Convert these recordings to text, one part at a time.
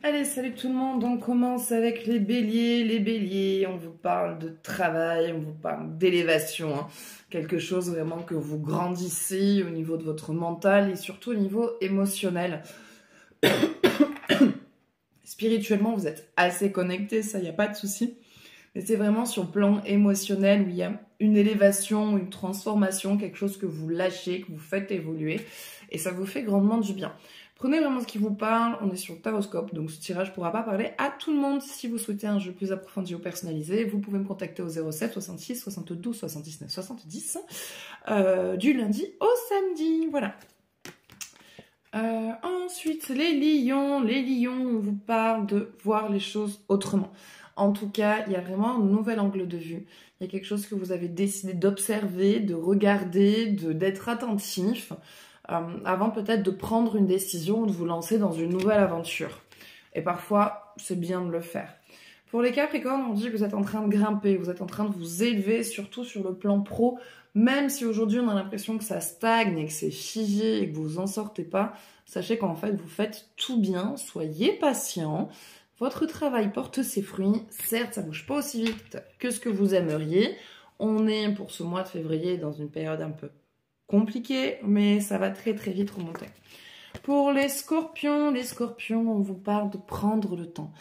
Allez, salut tout le monde, on commence avec les béliers. Les béliers, on vous parle de travail, on vous parle d'élévation, hein. Quelque chose vraiment que vous grandissez au niveau de votre mental et surtout au niveau émotionnel. Spirituellement, vous êtes assez connectés, ça, il n'y a pas de souci. Mais c'est vraiment sur le plan émotionnel où il y a une élévation, une transformation, quelque chose que vous lâchez, que vous faites évoluer. Et ça vous fait grandement du bien. Prenez vraiment ce qui vous parle, on est sur le taroscope, donc ce tirage ne pourra pas parler à tout le monde. Si vous souhaitez un jeu plus approfondi ou personnalisé, vous pouvez me contacter au 07 66 72 79 70 du lundi au samedi. Voilà. Ensuite, les lions, on vous parle de voir les choses autrement. En tout cas, il y a vraiment un nouvel angle de vue. Il y a quelque chose que vous avez décidé d'observer, de regarder, d'être attentif, avant peut-être de prendre une décision ou de vous lancer dans une nouvelle aventure. Et parfois, c'est bien de le faire. Pour les Capricornes, on dit que vous êtes en train de grimper, vous êtes en train de vous élever, surtout sur le plan pro, même si aujourd'hui on a l'impression que ça stagne et que c'est figé et que vous en sortez pas, sachez qu'en fait vous faites tout bien, soyez patient, votre travail porte ses fruits, certes ça bouge pas aussi vite que ce que vous aimeriez, on est pour ce mois de février dans une période un peu compliquée, mais ça va très très vite remonter. Pour les scorpions, on vous parle de prendre le temps.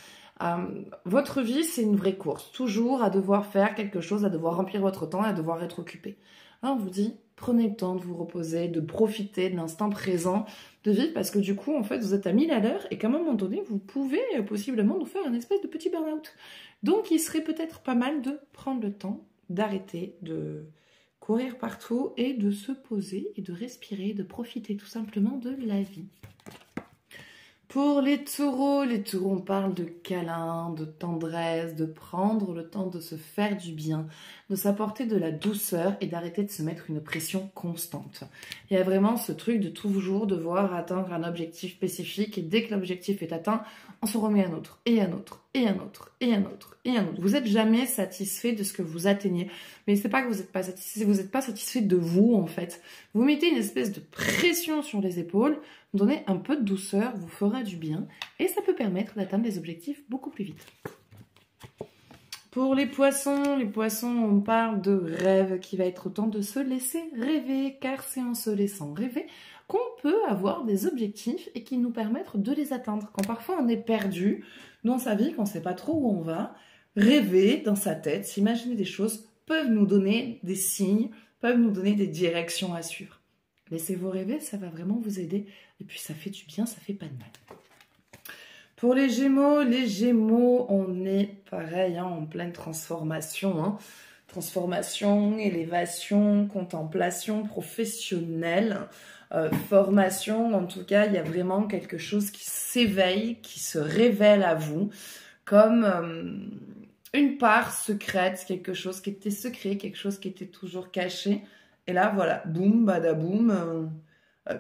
Votre vie, c'est une vraie course. Toujours à devoir faire quelque chose, à devoir remplir votre temps, à devoir être occupé. Là, on vous dit, prenez le temps de vous reposer, de profiter de l'instant présent, de vivre, parce que du coup, en fait, vous êtes à 1000 à l'heure et qu'à un moment donné, vous pouvez possiblement nous faire un espèce de petit burn-out. Donc, il serait peut-être pas mal de prendre le temps, d'arrêter, de courir partout et de se poser et de respirer, de profiter tout simplement de la vie. Pour les taureaux, on parle de câlin, de tendresse, de prendre le temps de se faire du bien, de s'apporter de la douceur et d'arrêter de se mettre une pression constante. Il y a vraiment ce truc de toujours devoir atteindre un objectif spécifique et dès que l'objectif est atteint, on se remet un autre, et un autre, et un autre, et un autre, et un autre. Vous n'êtes jamais satisfait de ce que vous atteignez. Mais c'est pas que vous n'êtes pas satisfait, vous n'êtes pas satisfait de vous en fait. Vous mettez une espèce de pression sur les épaules, donnez un peu de douceur, vous fera du bien et ça peut permettre d'atteindre des objectifs beaucoup plus vite. Pour les poissons, on parle de rêve, qui va être temps de se laisser rêver, car c'est en se laissant rêver qu'on peut avoir des objectifs et qui nous permettent de les atteindre. Quand parfois on est perdu dans sa vie, qu'on ne sait pas trop où on va, rêver dans sa tête, s'imaginer des choses, peuvent nous donner des signes, peuvent nous donner des directions à suivre. Laissez-vous rêver, ça va vraiment vous aider. Et puis ça fait du bien, ça fait pas de mal. Pour les Gémeaux, on est pareil, hein, en pleine transformation. Hein. Transformation, élévation, contemplation professionnelle, formation. En tout cas, il y a vraiment quelque chose qui s'éveille, qui se révèle à vous comme une part secrète, quelque chose qui était secret, quelque chose qui était toujours caché. Et là, voilà, boum, badaboum,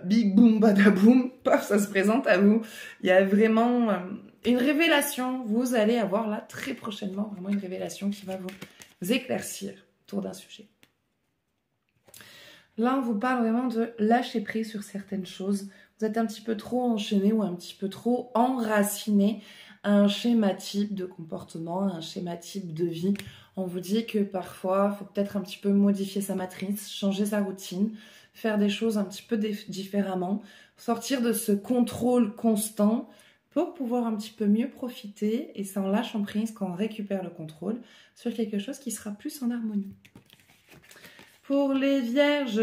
big boom, badaboum, paf, ça se présente à vous. Il y a vraiment une révélation. Vous allez avoir là, très prochainement, vraiment une révélation qui va vous éclaircir autour d'un sujet. Là, on vous parle vraiment de lâcher prise sur certaines choses. Vous êtes un petit peu trop enchaîné ou un petit peu trop enraciné à un schéma type de comportement, à un schéma type de vie. On vous dit que parfois, il faut peut-être un petit peu modifier sa matrice, changer sa routine, faire des choses un petit peu différemment, sortir de ce contrôle constant pour pouvoir un petit peu mieux profiter et ça en lâchant prise quand on récupère le contrôle sur quelque chose qui sera plus en harmonie. Pour les vierges,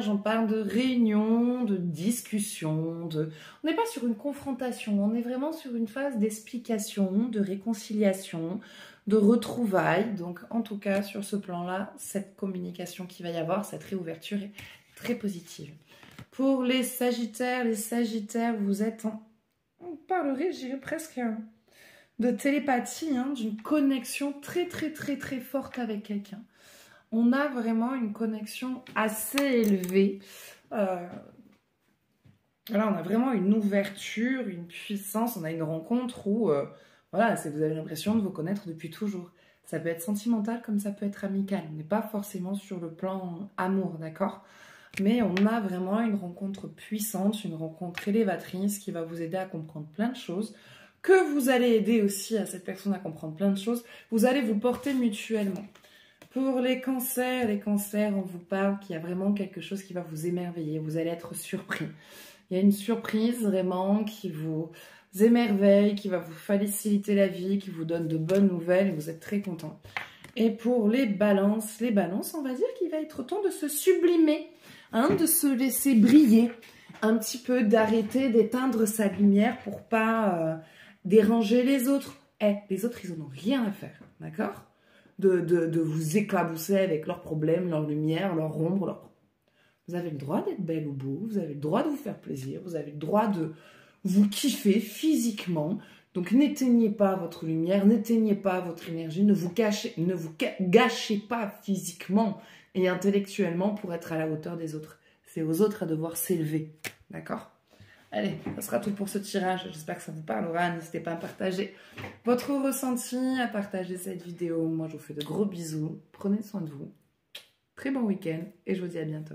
on parle de réunion, de discussion, on n'est pas sur une confrontation, on est vraiment sur une phase d'explication, de réconciliation, de retrouvailles. Donc en tout cas, sur ce plan-là, cette communication qu'il va y avoir, cette réouverture est très positive. Pour les Sagittaires, vous êtes on parlerait, je dirais presque de télépathie, hein, d'une connexion très forte avec quelqu'un. On a vraiment une connexion assez élevée. Là, on a vraiment une ouverture, une puissance. On a une rencontre où, voilà, vous avez l'impression de vous connaître depuis toujours. Ça peut être sentimental comme ça peut être amical. On n'est pas forcément sur le plan amour, d'accord ? Mais on a vraiment une rencontre puissante, une rencontre élévatrice qui va vous aider à comprendre plein de choses que vous allez aider aussi à cette personne à comprendre plein de choses. Vous allez vous porter mutuellement. Pour les cancers, on vous parle qu'il y a vraiment quelque chose qui va vous émerveiller. Vous allez être surpris. Il y a une surprise vraiment qui vous émerveille, qui va vous faciliter la vie, qui vous donne de bonnes nouvelles. Vous êtes très content. Et pour les balances, on va dire qu'il va être temps de se sublimer, hein, de se laisser briller un petit peu, d'arrêter d'éteindre sa lumière pour pas déranger les autres. Les autres, ils en ont rien à faire, d'accord ? De vous éclabousser avec leurs problèmes, leurs lumières, leurs ombres. Vous avez le droit d'être belle ou beau, vous avez le droit de vous faire plaisir, vous avez le droit de vous kiffer physiquement. Donc n'éteignez pas votre lumière, n'éteignez pas votre énergie, ne vous gâchez pas physiquement et intellectuellement pour être à la hauteur des autres. C'est aux autres à devoir s'élever, d'accord ? Allez, ça sera tout pour ce tirage. J'espère que ça vous parlera. N'hésitez pas à partager votre ressenti, à partager cette vidéo. Moi, je vous fais de gros bisous. Prenez soin de vous. Très bon week-end et je vous dis à bientôt.